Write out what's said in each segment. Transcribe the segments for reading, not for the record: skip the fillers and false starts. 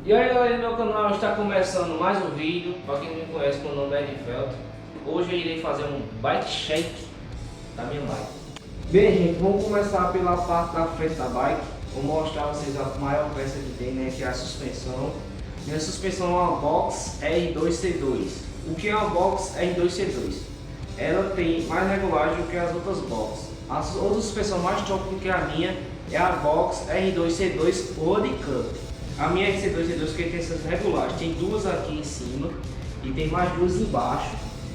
E aí galera do meu canal, está começando mais um vídeo. Para quem não me conhece, meu nome é Edfeldt. Hoje eu irei fazer um bike shake da minha bike. Bem gente, vamos começar pela parte da frente da bike. Vou mostrar a vocês a maior peça que tem, né, que é a suspensão. Minha suspensão é uma Box R2C2. O que é uma Box R2C2? Ela tem mais regulagem do que as outras Box. A outra suspensão mais top do que a minha é a Box R2C2 Road Cup. A minha R2C2 que tem essas regulagens, tem duas aqui em cima e tem mais duas embaixo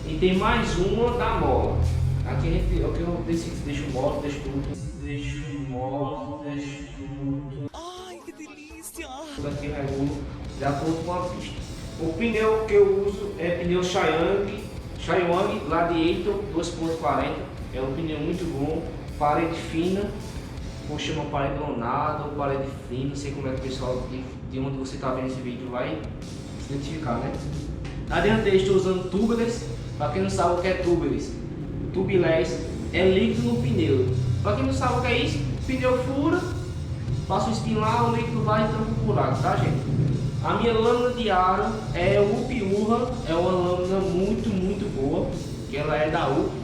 e tem mais uma da mola. Aqui a gente, eu deixo mola, deixo tudo, deixo mola, deixo tudo. Ai, que delícia! Aqui eu regulo de acordo com a pista. O pneu que eu uso é pneu Shyang Gladiator 2.40. É um pneu muito bom, parede fina. Ou chama parede lonada ou parede fina, não sei como é que o pessoal de onde você está vendo esse vídeo vai se identificar, né? Na dianteira estou usando tubeless. Para quem não sabe o que é tubeless, tubeless é líquido no pneu. Para quem não sabe o que é isso, o pneu fura, passa o spin lá, o líquido vai e tampa o buraco, tá gente? A minha lâmina de aro é o UP-Urra, é uma lâmina muito boa, que ela é da UP.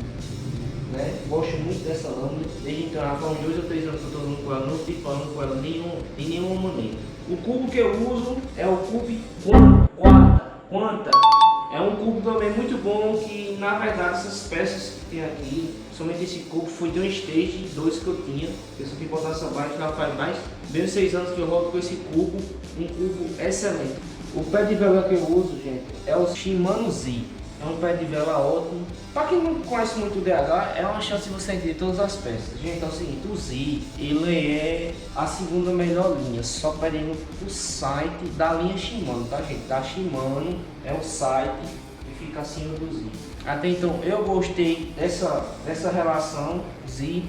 Né? Gosto muito dessa lâmina, desde então há uns 2 ou 3 anos que eu estou usando com ela, não fico falando com ela de nenhuma maneira. O cubo que eu uso é o cubo Quanta. É um cubo também muito bom, que na verdade essas peças que tem aqui, somente esse cubo foi de um Stage 2 que eu tinha. Eu só fui botar essa bike já faz mais de 6 anos que eu rodo com esse cubo, um cubo excelente. O pé de vela que eu uso, gente, é o Shimano Z. É um pé de vela ótimo. Para quem não conhece muito o DH, é uma chance de você entender todas as peças. Gente, é o seguinte, o Z, ele é a segunda melhor linha, só perdendo o site da linha Shimano, tá gente? Da Shimano é o site que fica acima do Z. Até então eu gostei dessa relação Z,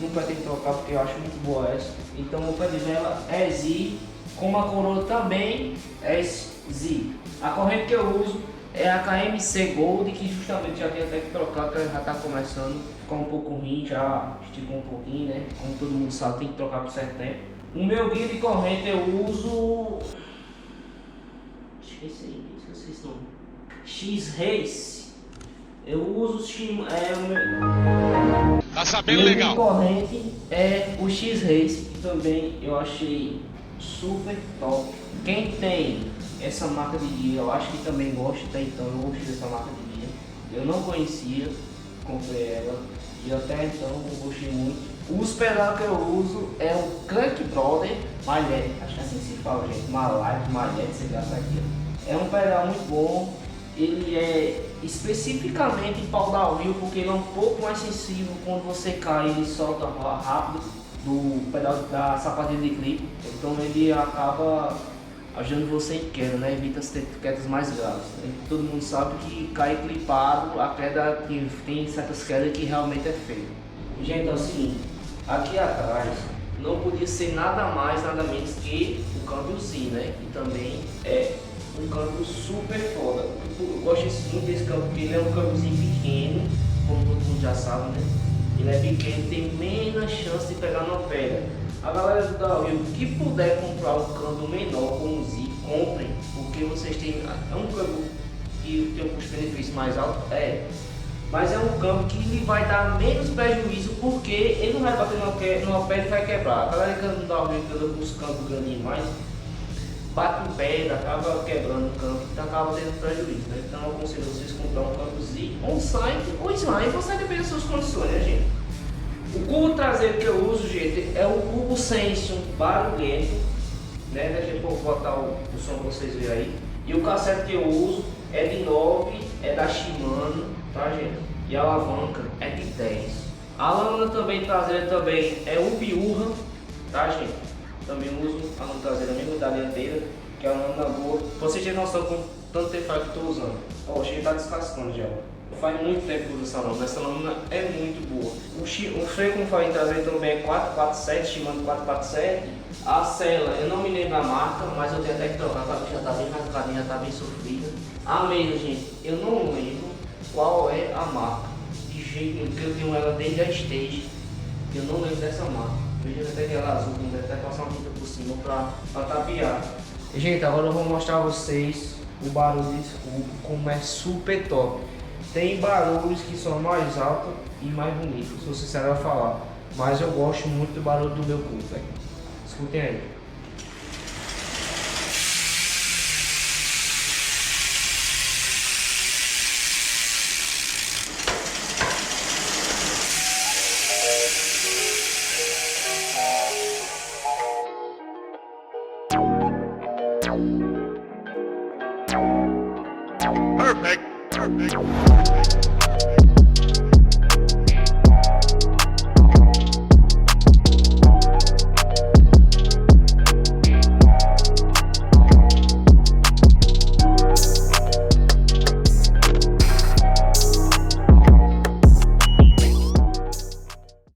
não pretendo trocar porque eu acho muito boa essa. Então o pé de vela é Z, como a coroa também é Z. A corrente que eu uso é a KMC Gold, que justamente já tem até que trocar, porque ela já está começando a ficar um pouco ruim, já esticou um pouquinho, né? Como todo mundo sabe, tem que trocar por certo tempo. O meu guia de corrente eu uso... esqueci esse nome. X-Race. Eu uso Tá sabendo meu legal. guia de corrente é o X-Race, que também eu achei super top. Quem tem essa marca de guia, eu acho que também gosta, até então eu gostei dessa marca de guia. Eu não conhecia, comprei ela e até então eu gostei muito. Os pedal que eu uso é o Crank Brother Malhete, acho que assim se fala, gente, Malhete, sei lá, aqui. É um pedal muito bom, ele é especificamente pau downhill, porque ele é um pouco mais sensível quando você cai, ele solta rápido do pedal da sapatilha de clipe, então ele acaba ajudando você em queda, né? Evita as quedas mais graves. Né? Todo mundo sabe que cair clipado, a queda tem certas quedas que realmente é feio. Gente, é o seguinte, aqui atrás não podia ser nada mais, nada menos que o câmbio Z, né? E também é um câmbio super foda. Eu gosto muito desse câmbio porque ele é um câmbiozinho pequeno, como todo mundo já sabe, né? Ele é pequeno, tem menos chance de pegar na pedra. A galera do downhill que puder comprar um câmbio menor como o Z, comprem, porque vocês têm. É um câmbio que tem um custo-benefício mais alto, mas é um câmbio que lhe vai dar menos prejuízo, porque ele não vai bater numa pedra e vai quebrar. A galera que anda no downhill que anda com os câmbios grandinhos mais, bate em pedra, acaba quebrando o câmbio, então acaba tendo prejuízo, né? Então eu aconselho vocês comprar um câmbio Z on site ou slime, você depende das suas condições, né, gente? O cubo traseiro que eu uso, gente, é o cubo Sensation barulhento, né? Deixa eu botar o som para vocês verem aí. E o cassete que eu uso é de 9, é da Shimano, tá gente? E a alavanca é de 10. A lâmina também traseira também é o UP-Urra, tá gente? Também uso a lâmina traseira mesmo da dianteira, que é uma lâmina boa. Pra vocês terem noção com tanto tempo que eu estou usando. Ó, o cheiro tá descascando já. Faz muito tempo que eu uso essa lâmina é muito boa. O freio, como falei, traseiro também é 447, Shimano 447. A sela, eu não me lembro a marca, mas eu tenho até que trocar, porque já tá bem rasgadinha, já tá bem sofrida. A meia, gente, eu não lembro qual é a marca. De jeito nenhum, porque eu tenho ela desde a Stage. Eu não lembro dessa marca. Veja até que ela azul, deve até passar uma tinta por cima pra tapear. Gente, agora eu vou mostrar a vocês o barulho desse cubo, como é super top. Tem barulhos que são mais altos e mais bonitos, sou sincero a falar. Mas eu gosto muito do barulho do meu cubo, velho. Escutem aí. Perfect.